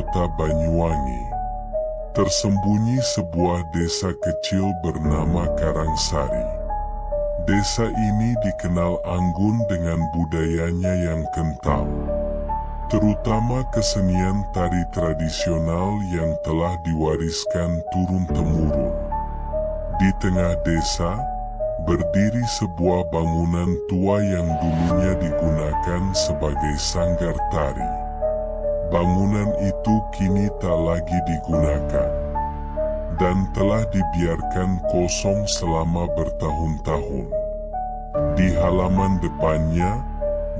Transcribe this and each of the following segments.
kota Banyuwangi, tersembunyi sebuah desa kecil bernama Karangsari. Desa ini dikenal anggun dengan budayanya yang kental, terutama kesenian tari tradisional yang telah diwariskan turun-temurun. Di tengah desa, berdiri sebuah bangunan tua yang dulunya digunakan sebagai sanggar tari. Bangunan itu kini tak lagi digunakan dan telah dibiarkan kosong selama bertahun-tahun. Di halaman depannya,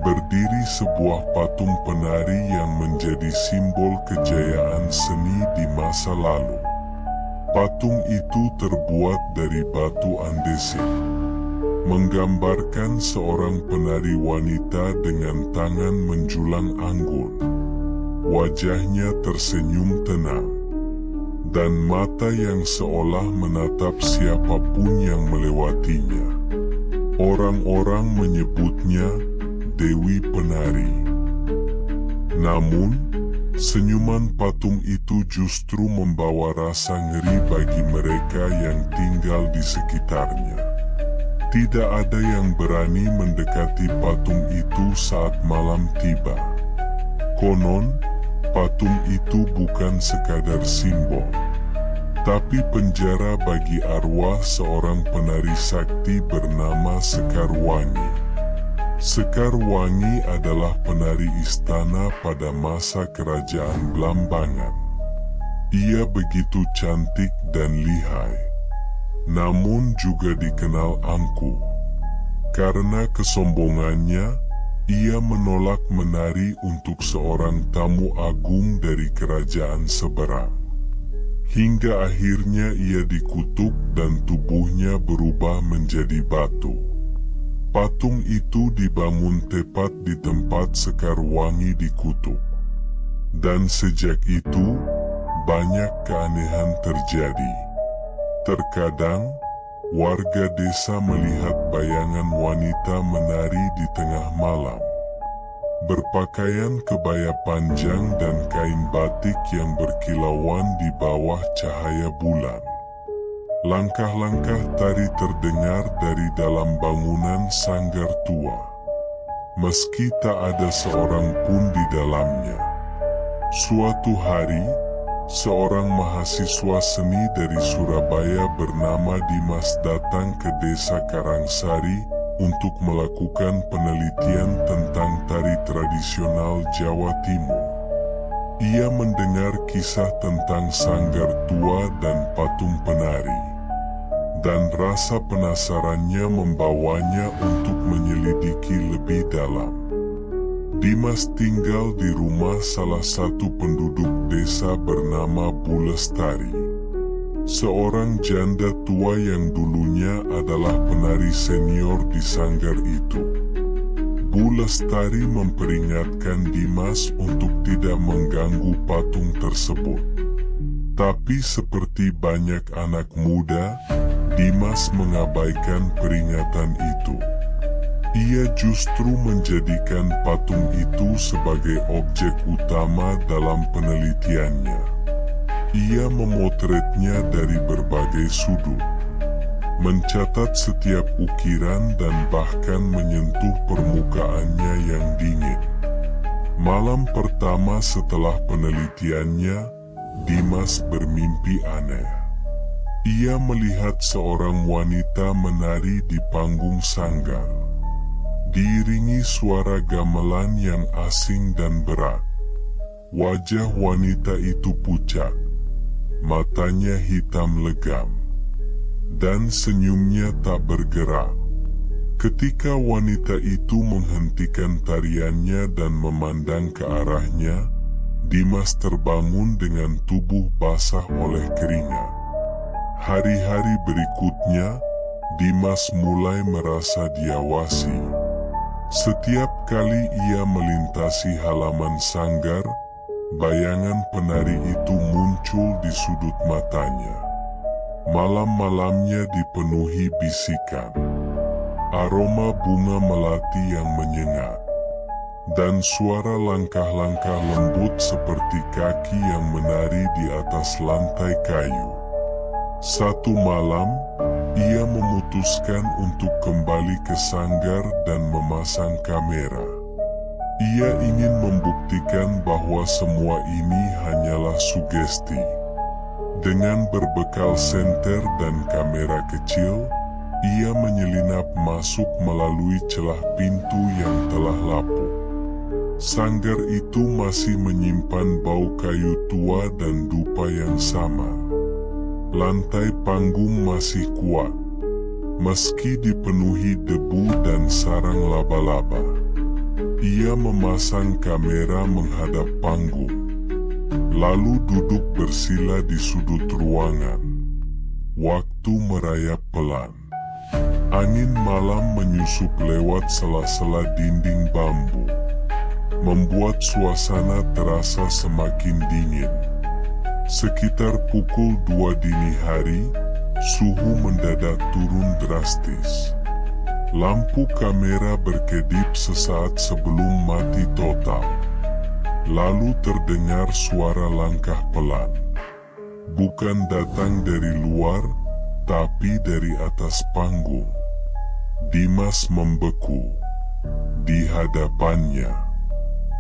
berdiri sebuah patung penari yang menjadi simbol kejayaan seni di masa lalu. Patung itu terbuat dari batu andesit, menggambarkan seorang penari wanita dengan tangan menjulang anggun. Wajahnya tersenyum tenang, dan mata yang seolah menatap siapapun yang melewatinya. Orang-orang menyebutnya Dewi Penari. Namun, senyuman patung itu justru membawa rasa ngeri bagi mereka yang tinggal di sekitarnya. Tidak ada yang berani mendekati patung itu saat malam tiba. Konon, patung itu bukan sekadar simbol, tapi penjara bagi arwah seorang penari sakti bernama Sekarwangi. Sekarwangi adalah penari istana pada masa kerajaan Blambangan. Ia begitu cantik dan lihai, namun juga dikenal angkuh. Karena kesombongannya, ia menolak menari untuk seorang tamu agung dari kerajaan seberang. Hingga akhirnya ia dikutuk dan tubuhnya berubah menjadi batu. Patung itu dibangun tepat di tempat Sekarwangi dikutuk. Dan sejak itu, banyak keanehan terjadi. Terkadang, warga desa melihat bayangan wanita menari di tengah malam, berpakaian kebaya panjang dan kain batik yang berkilauan di bawah cahaya bulan. Langkah-langkah tari terdengar dari dalam bangunan sanggar tua, meski tak ada seorang pun di dalamnya. Suatu hari, seorang mahasiswa seni dari Surabaya bernama Dimas datang ke desa Karangsari untuk melakukan penelitian tentang tari tradisional Jawa Timur. Ia mendengar kisah tentang sanggar tua dan patung penari, dan rasa penasarannya membawanya untuk menyelidiki lebih dalam. Dimas tinggal di rumah salah satu penduduk desa bernama Bu Lestari, seorang janda tua yang dulunya adalah penari senior di sanggar itu. Bu Lestari memperingatkan Dimas untuk tidak mengganggu patung tersebut. Tapi seperti banyak anak muda, Dimas mengabaikan peringatan itu. Ia justru menjadikan patung itu sebagai objek utama dalam penelitiannya. Ia memotretnya dari berbagai sudut, mencatat setiap ukiran dan bahkan menyentuh permukaannya yang dingin. Malam pertama setelah penelitiannya, Dimas bermimpi aneh. Ia melihat seorang wanita menari di panggung sanggar, diiringi suara gamelan yang asing dan berat. Wajah wanita itu pucat, matanya hitam legam, dan senyumnya tak bergerak. Ketika wanita itu menghentikan tariannya dan memandang ke arahnya, Dimas terbangun dengan tubuh basah oleh keringat. Hari-hari berikutnya, Dimas mulai merasa diawasi. Setiap kali ia melintasi halaman sanggar, bayangan penari itu muncul di sudut matanya. Malam-malamnya dipenuhi bisikan, aroma bunga melati yang menyengat, dan suara langkah-langkah lembut seperti kaki yang menari di atas lantai kayu. Satu malam, ia memutuskan untuk kembali ke sanggar dan memasang kamera. Ia ingin membuktikan bahwa semua ini hanyalah sugesti. Dengan berbekal senter dan kamera kecil, ia menyelinap masuk melalui celah pintu yang telah lapuk. Sanggar itu masih menyimpan bau kayu tua dan dupa yang sama. Lantai panggung masih kuat, meski dipenuhi debu dan sarang laba-laba. Ia memasang kamera menghadap panggung, lalu duduk bersila di sudut ruangan. Waktu merayap pelan. Angin malam menyusup lewat sela-sela dinding bambu, membuat suasana terasa semakin dingin. Sekitar pukul 2 dini hari, suhu mendadak turun drastis. Lampu kamera berkedip sesaat sebelum mati total. Lalu terdengar suara langkah pelan. Bukan datang dari luar, tapi dari atas panggung. Dimas membeku. Di hadapannya,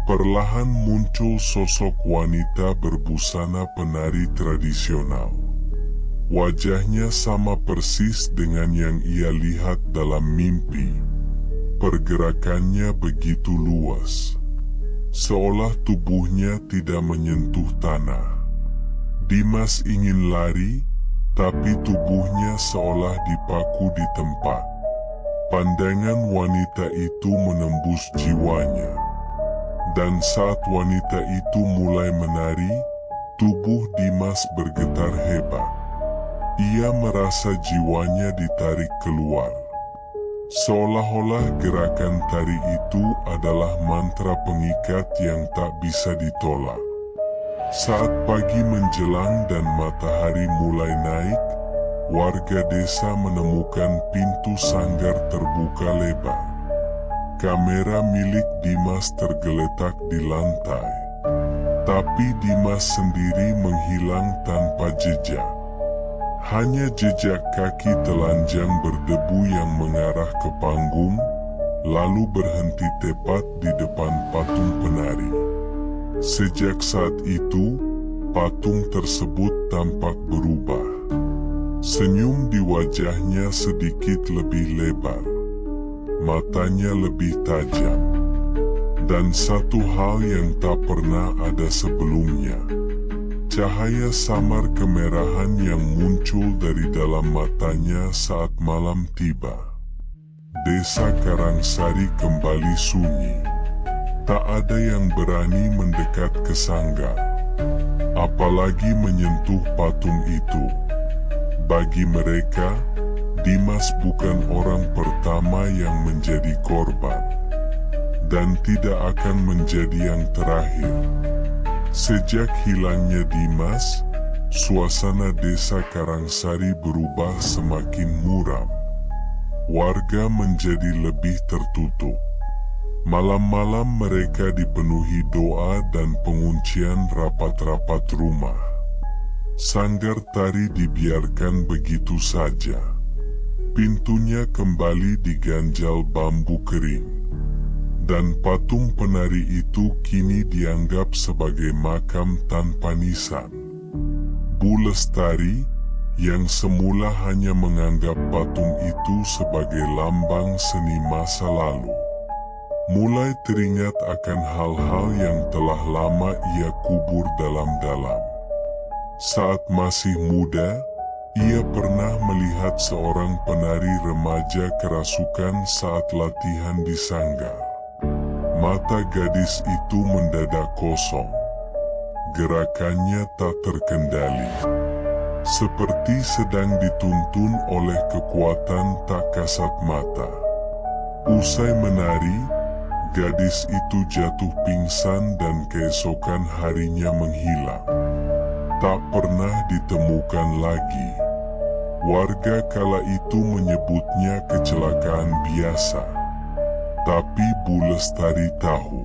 perlahan muncul sosok wanita berbusana penari tradisional. Wajahnya sama persis dengan yang ia lihat dalam mimpi. Pergerakannya begitu luas, seolah tubuhnya tidak menyentuh tanah. Dimas ingin lari, tapi tubuhnya seolah dipaku di tempat. Pandangan wanita itu menembus jiwanya. Dan saat wanita itu mulai menari, tubuh Dimas bergetar hebat. Ia merasa jiwanya ditarik keluar. Seolah-olah gerakan tari itu adalah mantra pengikat yang tak bisa ditolak. Saat pagi menjelang dan matahari mulai naik, warga desa menemukan pintu sanggar terbuka lebar. Kamera milik Dimas tergeletak di lantai. Tapi Dimas sendiri menghilang tanpa jejak. Hanya jejak kaki telanjang berdebu yang mengarah ke panggung, lalu berhenti tepat di depan patung penari. Sejak saat itu, patung tersebut tampak berubah. Senyum di wajahnya sedikit lebih lebar. Matanya lebih tajam. Dan satu hal yang tak pernah ada sebelumnya. Cahaya samar kemerahan yang muncul dari dalam matanya saat malam tiba. Desa Karangsari kembali sunyi. Tak ada yang berani mendekat ke sanggar, apalagi menyentuh patung itu. Bagi mereka, Dimas bukan orang pertama yang menjadi korban, dan tidak akan menjadi yang terakhir. Sejak hilangnya Dimas, suasana desa Karangsari berubah semakin muram. Warga menjadi lebih tertutup. Malam-malam mereka dipenuhi doa dan penguncian rapat-rapat rumah. Sanggar tari dibiarkan begitu saja. Pintunya kembali diganjal bambu kering. Dan patung penari itu kini dianggap sebagai makam tanpa nisan. Bu Lestari, yang semula hanya menganggap patung itu sebagai lambang seni masa lalu, mulai teringat akan hal-hal yang telah lama ia kubur dalam-dalam. Saat masih muda, ia pernah melihat seorang penari remaja kerasukan saat latihan di sanggar. Mata gadis itu mendadak kosong. Gerakannya tak terkendali, seperti sedang dituntun oleh kekuatan tak kasat mata. Usai menari, gadis itu jatuh pingsan dan keesokan harinya menghilang. Tak pernah ditemukan lagi. Warga kala itu menyebutnya kecelakaan biasa. Tapi Bu Lestari tahu,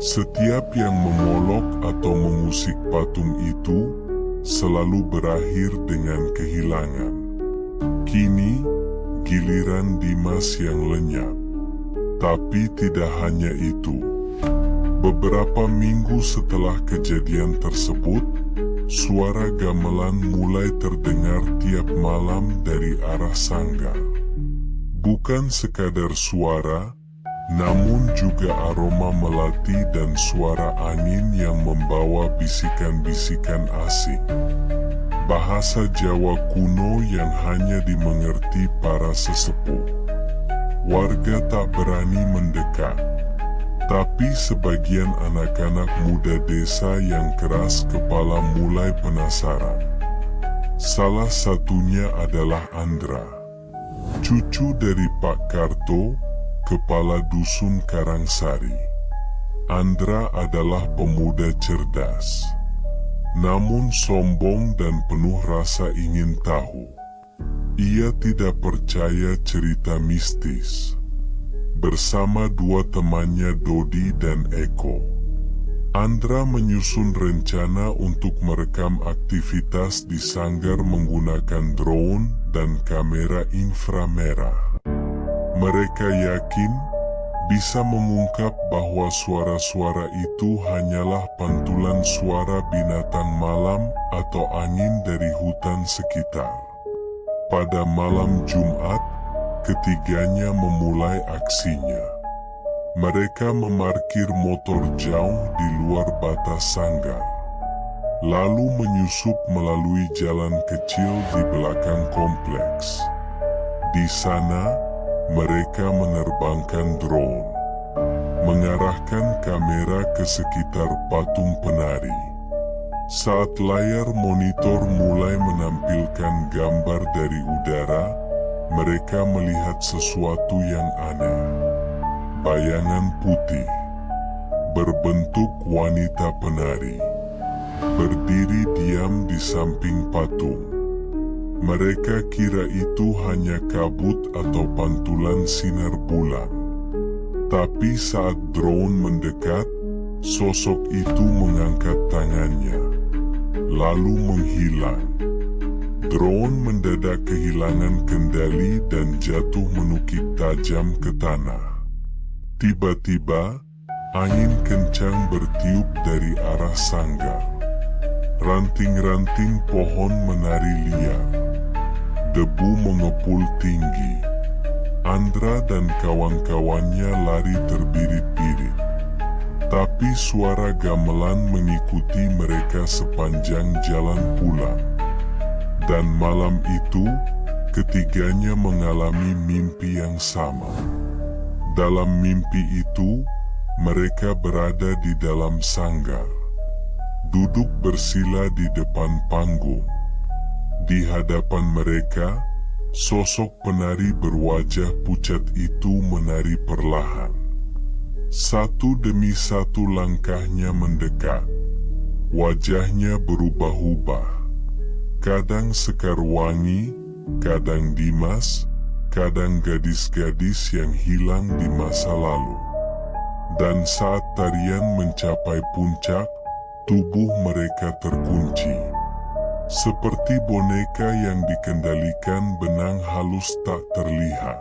Setiap yang memolok atau mengusik patung itu selalu berakhir dengan kehilangan. Kini, giliran Dimas yang lenyap. Tapi tidak hanya itu. Beberapa minggu setelah kejadian tersebut, suara gamelan mulai terdengar tiap malam dari arah sanggar. Bukan sekadar suara, namun juga aroma melati dan suara angin yang membawa bisikan-bisikan asing. Bahasa Jawa kuno yang hanya dimengerti para sesepuh. Warga tak berani mendekat. Tapi sebagian anak-anak muda desa yang keras kepala mulai penasaran. Salah satunya adalah Andra, cucu dari Pak Karto, kepala dusun Karangsari. Andra adalah pemuda cerdas, namun sombong dan penuh rasa ingin tahu. Ia tidak percaya cerita mistis. Bersama dua temannya Dodi dan Eko, Andra menyusun rencana untuk merekam aktivitas di sanggar menggunakan drone dan kamera inframerah. Mereka yakin bisa mengungkap bahwa suara-suara itu hanyalah pantulan suara binatang malam atau angin dari hutan sekitar. Pada malam Jumat, ketiganya memulai aksinya. Mereka memarkir motor jauh di luar batas sanggar, lalu menyusup melalui jalan kecil di belakang kompleks. Di sana, mereka menerbangkan drone, mengarahkan kamera ke sekitar patung penari. Saat layar monitor mulai menampilkan gambar dari udara, mereka melihat sesuatu yang aneh. Bayangan putih, berbentuk wanita penari, berdiri diam di samping patung. Mereka kira itu hanya kabut atau pantulan sinar bulan. Tapi saat drone mendekat, sosok itu mengangkat tangannya, lalu menghilang. Drone mendadak kehilangan kendali dan jatuh menukik tajam ke tanah. Tiba-tiba, angin kencang bertiup dari arah sanggar. Ranting-ranting pohon menari liar. Debu mengepul tinggi. Andra dan kawan-kawannya lari terbirit-birit. Tapi suara gamelan mengikuti mereka sepanjang jalan pulang. Dan malam itu, ketiganya mengalami mimpi yang sama. Dalam mimpi itu, mereka berada di dalam sanggar, duduk bersila di depan panggung. Di hadapan mereka, sosok penari berwajah pucat itu menari perlahan. Satu demi satu langkahnya mendekat. Wajahnya berubah-ubah. Kadang Sekar Wangi, kadang Dimas, kadang gadis-gadis yang hilang di masa lalu. Dan saat tarian mencapai puncak, tubuh mereka terkunci. Seperti boneka yang dikendalikan benang halus tak terlihat.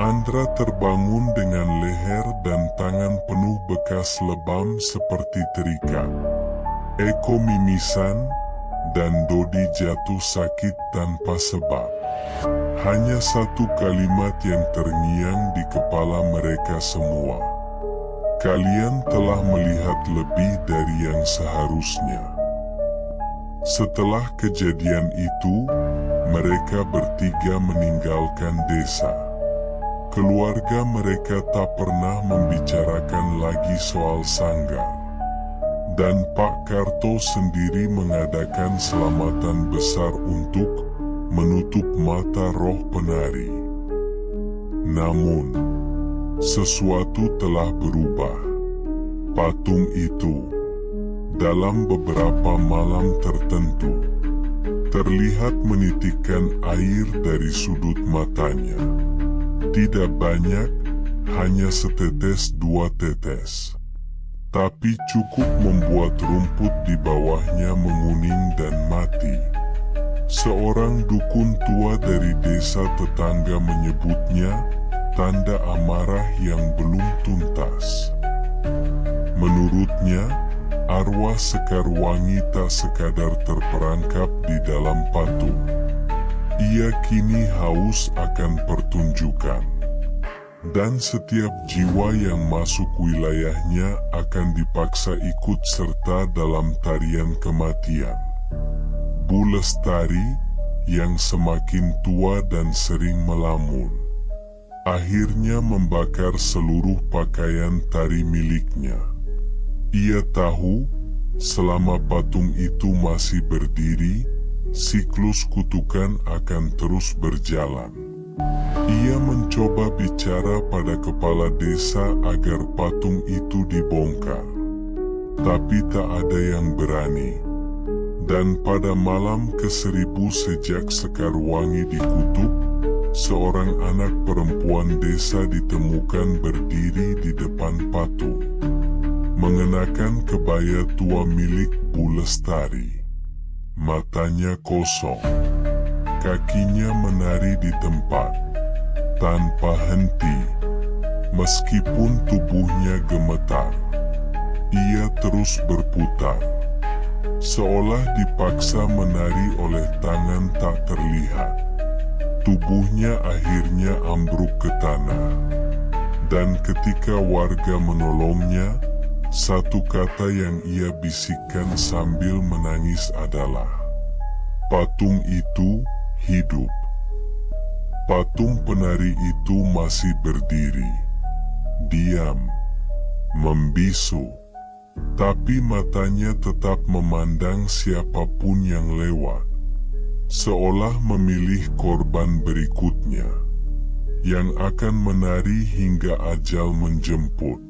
Andra terbangun dengan leher dan tangan penuh bekas lebam seperti terikat. Eko mimisan, dan Dodi jatuh sakit tanpa sebab. Hanya satu kalimat yang terngiang di kepala mereka semua. Kalian telah melihat lebih dari yang seharusnya. Setelah kejadian itu, mereka bertiga meninggalkan desa. Keluarga mereka tak pernah membicarakan lagi soal sanggar. Dan Pak Karto sendiri mengadakan selamatan besar untuk menutup mata roh penari. Namun, sesuatu telah berubah. Patung itu, dalam beberapa malam tertentu, terlihat menitikkan air dari sudut matanya. Tidak banyak, hanya setetes dua tetes. tapi cukup membuat rumput di bawahnya menguning dan mati. Seorang dukun tua dari desa tetangga menyebutnya tanda amarah yang belum tuntas. Menurutnya, arwah Sekarwangi tak sekadar terperangkap di dalam patung. Ia kini haus akan pertunjukan. Dan setiap jiwa yang masuk wilayahnya akan dipaksa ikut serta dalam tarian kematian. Bu Lestari, yang semakin tua dan sering melamun, akhirnya membakar seluruh pakaian tari miliknya. Ia tahu, selama patung itu masih berdiri, siklus kutukan akan terus berjalan. Ia mencoba bicara pada kepala desa agar patung itu dibongkar, tapi tak ada yang berani. Dan pada malam ke-1000 sejak Sekarwangi dikutuk, seorang anak perempuan desa ditemukan berdiri di depan patung, mengenakan kebaya tua milik Bu Lestari. Matanya kosong, kakinya menari di tempat, tanpa henti. Meskipun tubuhnya gemetar, ia terus berputar, seolah dipaksa menari oleh tangan tak terlihat. Tubuhnya akhirnya ambruk ke tanah. Dan ketika warga menolongnya, satu kata yang ia bisikkan sambil menangis adalah, "Patung itu hidup." Patung penari itu masih berdiri, diam, membisu, tapi matanya tetap memandang siapapun yang lewat, seolah memilih korban berikutnya, yang akan menari hingga ajal menjemput.